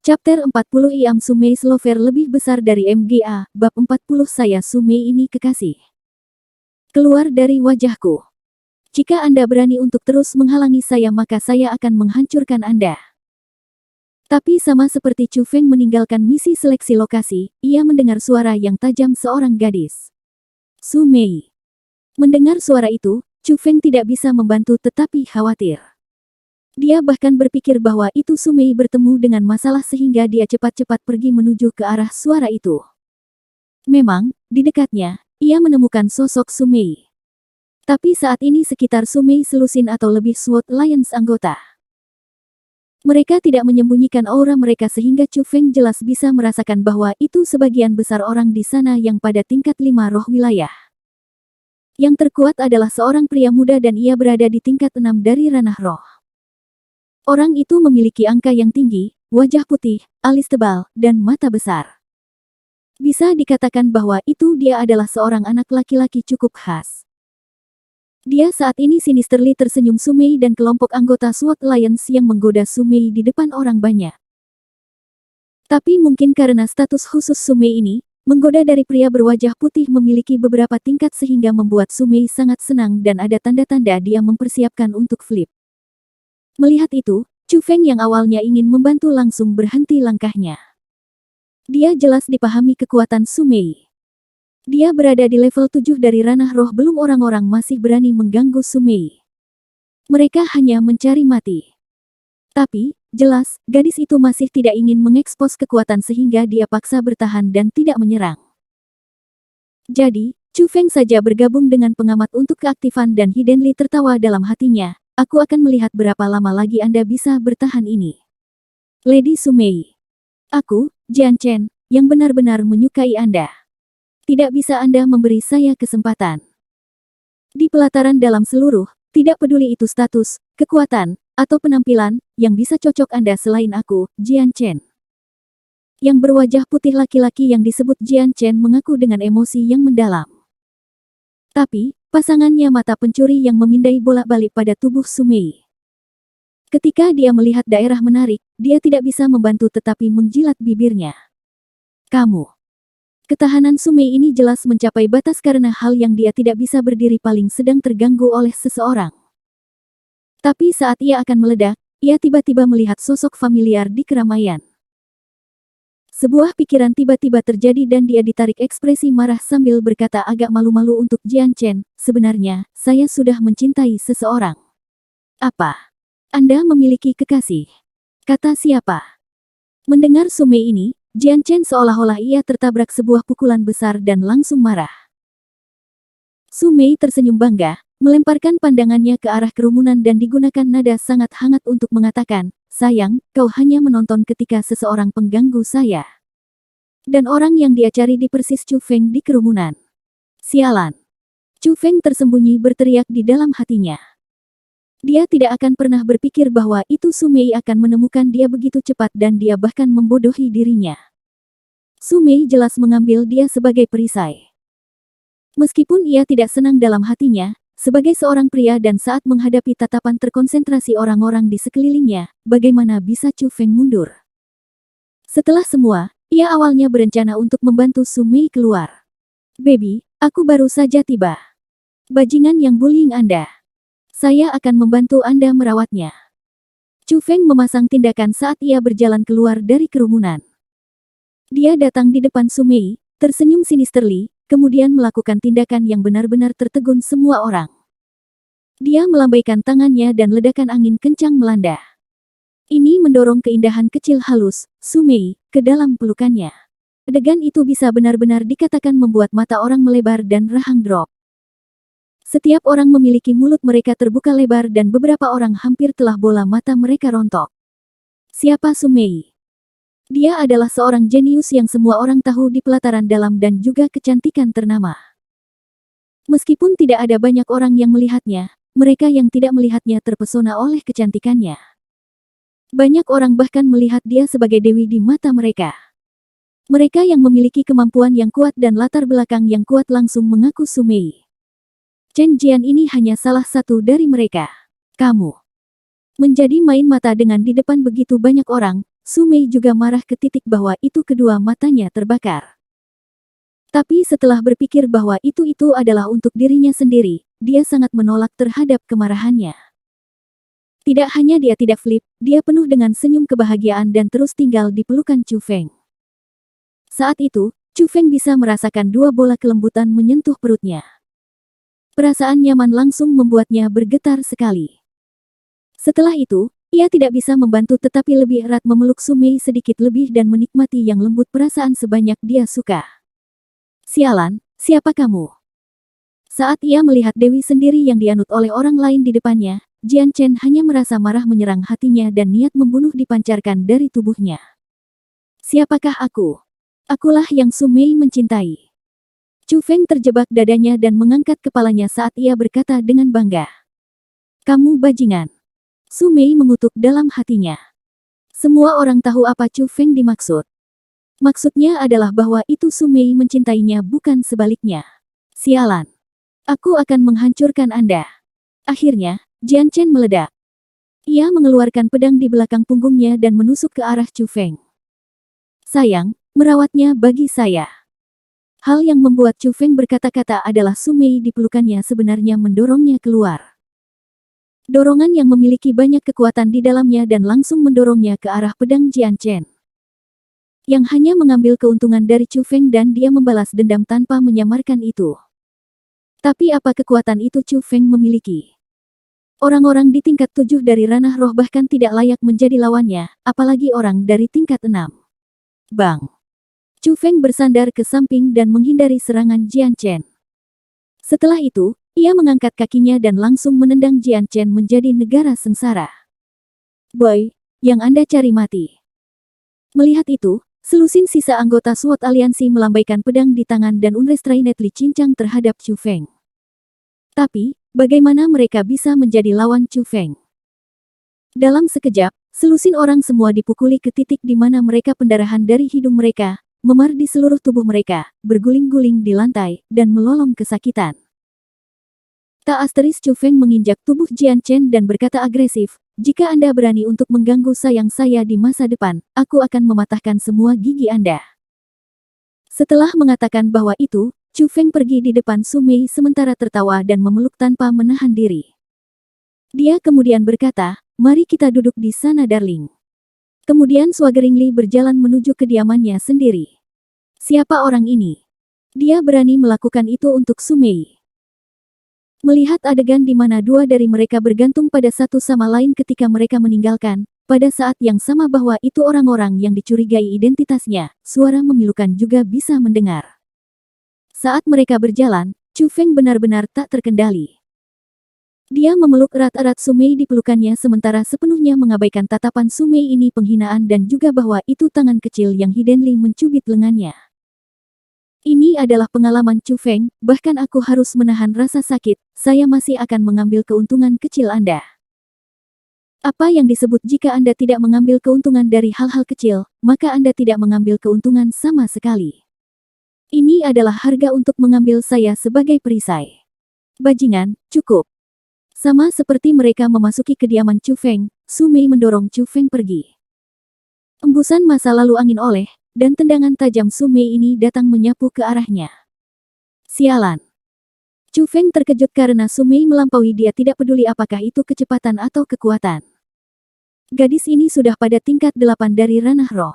Chapter 40 Iam Sumei Slover lebih besar dari MGA, Bab 40 Saya Sumei ini kekasih. Keluar dari wajahku. Jika Anda berani untuk terus menghalangi saya maka saya akan menghancurkan Anda. Tapi sama seperti Chu Feng meninggalkan misi seleksi lokasi, ia mendengar suara yang tajam seorang gadis. Sumei. Mendengar suara itu, Chu Feng tidak bisa membantu tetapi khawatir. Dia bahkan berpikir bahwa itu Sumei bertemu dengan masalah sehingga dia cepat-cepat pergi menuju ke arah suara itu. Memang, di dekatnya, ia menemukan sosok Sumei. Tapi saat ini sekitar Sumei selusin atau lebih SWAT Alliance anggota. Mereka tidak menyembunyikan aura mereka sehingga Chu Feng jelas bisa merasakan bahwa itu sebagian besar orang di sana yang pada tingkat 5 roh wilayah. Yang terkuat adalah seorang pria muda dan ia berada di tingkat 6 dari ranah roh. Orang itu memiliki angka yang tinggi, wajah putih, alis tebal, dan mata besar. Bisa dikatakan bahwa itu dia adalah seorang anak laki-laki cukup khas. Dia saat ini sinisterly tersenyum Sumei dan kelompok anggota SWAT Alliance yang menggoda Sumei di depan orang banyak. Tapi mungkin karena status khusus Sumei ini, menggoda dari pria berwajah putih memiliki beberapa tingkat sehingga membuat Sumei sangat senang dan ada tanda-tanda dia mempersiapkan untuk flip. Melihat itu, Chu Feng yang awalnya ingin membantu langsung berhenti langkahnya. Dia jelas dipahami kekuatan Sumei. Dia berada di level 7 dari ranah roh belum orang-orang masih berani mengganggu Sumei. Mereka hanya mencari mati. Tapi, jelas, gadis itu masih tidak ingin mengekspos kekuatan sehingga dia paksa bertahan dan tidak menyerang. Jadi, Chu Feng saja bergabung dengan pengamat untuk keaktifan dan Hiddenly tertawa dalam hatinya. Aku akan melihat berapa lama lagi Anda bisa bertahan ini. Lady Sumei. Aku, Jian Chen, yang benar-benar menyukai Anda. Tidak bisa Anda memberi saya kesempatan. Di pelataran dalam seluruh, tidak peduli itu status, kekuatan, atau penampilan, yang bisa cocok Anda selain aku, Jian Chen. Yang berwajah putih laki-laki yang disebut Jian Chen mengaku dengan emosi yang mendalam. Tapi, pasangannya mata pencuri yang memindai bolak-balik pada tubuh Sumei. Ketika dia melihat daerah menarik, dia tidak bisa membantu tetapi menjilat bibirnya. Kamu. Ketahanan Sumei ini jelas mencapai batas karena hal yang dia tidak bisa berdiri paling sedang terganggu oleh seseorang. Tapi saat ia akan meledak, ia tiba-tiba melihat sosok familiar di keramaian. Sebuah pikiran tiba-tiba terjadi dan dia ditarik ekspresi marah sambil berkata agak malu-malu untuk Jian Chen, sebenarnya, saya sudah mencintai seseorang. Apa? Anda memiliki kekasih? Kata siapa? Mendengar Sumei ini, Jian Chen seolah-olah ia tertabrak sebuah pukulan besar dan langsung marah. Sumei tersenyum bangga, melemparkan pandangannya ke arah kerumunan dan digunakan nada sangat hangat untuk mengatakan, sayang, kau hanya menonton ketika seseorang pengganggu saya. Dan orang yang dia cari di persis Chu Feng di kerumunan. Sialan. Chu Feng tersembunyi berteriak di dalam hatinya. Dia tidak akan pernah berpikir bahwa itu Sumei akan menemukan dia begitu cepat dan dia bahkan membodohi dirinya. Sumei jelas mengambil dia sebagai perisai. Meskipun ia tidak senang dalam hatinya, sebagai seorang pria dan saat menghadapi tatapan terkonsentrasi orang-orang di sekelilingnya, bagaimana bisa Chu Feng mundur? Setelah semua, ia awalnya berencana untuk membantu Sumei keluar. Baby, aku baru saja tiba. Bajingan yang bullying Anda. Saya akan membantu Anda merawatnya. Chu Feng memasang tindakan saat ia berjalan keluar dari kerumunan. Dia datang di depan Sumei, tersenyum sinisterly, kemudian melakukan tindakan yang benar-benar tertegun semua orang. Dia melambaikan tangannya dan ledakan angin kencang melanda. Ini mendorong keindahan kecil halus, Sumei, ke dalam pelukannya. Adegan itu bisa benar-benar dikatakan membuat mata orang melebar dan rahang drop. Setiap orang memiliki mulut mereka terbuka lebar dan beberapa orang hampir telah bola mata mereka rontok. Siapa Sumei? Dia adalah seorang jenius yang semua orang tahu di pelataran dalam dan juga kecantikan ternama. Meskipun tidak ada banyak orang yang melihatnya, mereka yang tidak melihatnya terpesona oleh kecantikannya. Banyak orang bahkan melihat dia sebagai dewi di mata mereka. Mereka yang memiliki kemampuan yang kuat dan latar belakang yang kuat langsung mengaku Sumei. Chen Jian ini hanya salah satu dari mereka. Kamu menjadi main mata dengan di depan begitu banyak orang. Su Mei juga marah ke titik bahwa itu kedua matanya terbakar. Tapi setelah berpikir bahwa itu adalah untuk dirinya sendiri, dia sangat menolak terhadap kemarahannya. Tidak hanya dia tidak flip, dia penuh dengan senyum kebahagiaan dan terus tinggal di pelukan Chu Feng. Saat itu, Chu Feng bisa merasakan dua bola kelembutan menyentuh perutnya. Perasaan nyaman langsung membuatnya bergetar sekali. Setelah itu, ia tidak bisa membantu tetapi lebih erat memeluk Su Mei sedikit lebih dan menikmati yang lembut perasaan sebanyak dia suka. Sialan, siapa kamu? Saat ia melihat Dewi sendiri yang dianut oleh orang lain di depannya, Jian Chen hanya merasa marah menyerang hatinya dan niat membunuh dipancarkan dari tubuhnya. Siapakah aku? Akulah yang Su Mei mencintai. Chu Feng terjebak dadanya dan mengangkat kepalanya saat ia berkata dengan bangga. Kamu bajingan. Su Mei mengutuk dalam hatinya. Semua orang tahu apa Chu Feng dimaksud. Maksudnya adalah bahwa itu Su Mei mencintainya bukan sebaliknya. Sialan. Aku akan menghancurkan Anda. Akhirnya, Jian Chen meledak. Ia mengeluarkan pedang di belakang punggungnya dan menusuk ke arah Chu Feng. Sayang, merawatnya bagi saya. Hal yang membuat Chu Feng berkata-kata adalah Su Mei di pelukannya sebenarnya mendorongnya keluar. Dorongan yang memiliki banyak kekuatan di dalamnya dan langsung mendorongnya ke arah pedang Jian Chen. Yang hanya mengambil keuntungan dari Chu Feng dan dia membalas dendam tanpa menyamarkan itu. Tapi apa kekuatan itu Chu Feng memiliki? Orang-orang di tingkat 7 dari ranah roh bahkan tidak layak menjadi lawannya, apalagi orang dari tingkat 6. Bang! Chu Feng bersandar ke samping dan menghindari serangan Jian Chen. Setelah itu, ia mengangkat kakinya dan langsung menendang Jian Chen menjadi negara sengsara. Boy, yang Anda cari mati. Melihat itu, selusin sisa anggota SWAT aliansi melambaikan pedang di tangan dan unrestrainedly cincang terhadap Chu Feng. Tapi, bagaimana mereka bisa menjadi lawan Chu Feng? Dalam sekejap, selusin orang semua dipukuli ke titik di mana mereka pendarahan dari hidung mereka, memar di seluruh tubuh mereka, berguling-guling di lantai, dan melolong kesakitan. Tak asteris Chu Feng menginjak tubuh Jian Chen dan berkata agresif, jika Anda berani untuk mengganggu sayang saya di masa depan, aku akan mematahkan semua gigi Anda. Setelah mengatakan bahwa itu, Chu Feng pergi di depan Su Mei sementara tertawa dan memeluk tanpa menahan diri. Dia kemudian berkata, mari kita duduk di sana darling. Kemudian Swagering Li berjalan menuju kediamannya sendiri. Siapa orang ini? Dia berani melakukan itu untuk Su Mei. Melihat adegan di mana dua dari mereka bergantung pada satu sama lain ketika mereka meninggalkan, pada saat yang sama bahwa itu orang-orang yang dicurigai identitasnya, suara memilukan juga bisa mendengar. Saat mereka berjalan, Chu Feng benar-benar tak terkendali. Dia memeluk erat-erat Su Mei di pelukannya sementara sepenuhnya mengabaikan tatapan Su Mei ini penghinaan dan juga bahwa itu tangan kecil yang hiddenly mencubit lengannya. Ini adalah pengalaman Chu Feng, bahkan aku harus menahan rasa sakit, saya masih akan mengambil keuntungan kecil Anda. Apa yang disebut jika Anda tidak mengambil keuntungan dari hal-hal kecil, maka Anda tidak mengambil keuntungan sama sekali. Ini adalah harga untuk mengambil saya sebagai perisai. Bajingan, cukup. Sama seperti mereka memasuki kediaman Chu Feng, Su Mei mendorong Chu Feng pergi. Embusan masa lalu angin oleh, dan tendangan tajam Su Mei ini datang menyapu ke arahnya. Sialan. Chu Feng terkejut karena Su Mei melampaui dia tidak peduli apakah itu kecepatan atau kekuatan. Gadis ini sudah pada tingkat 8 dari ranah roh.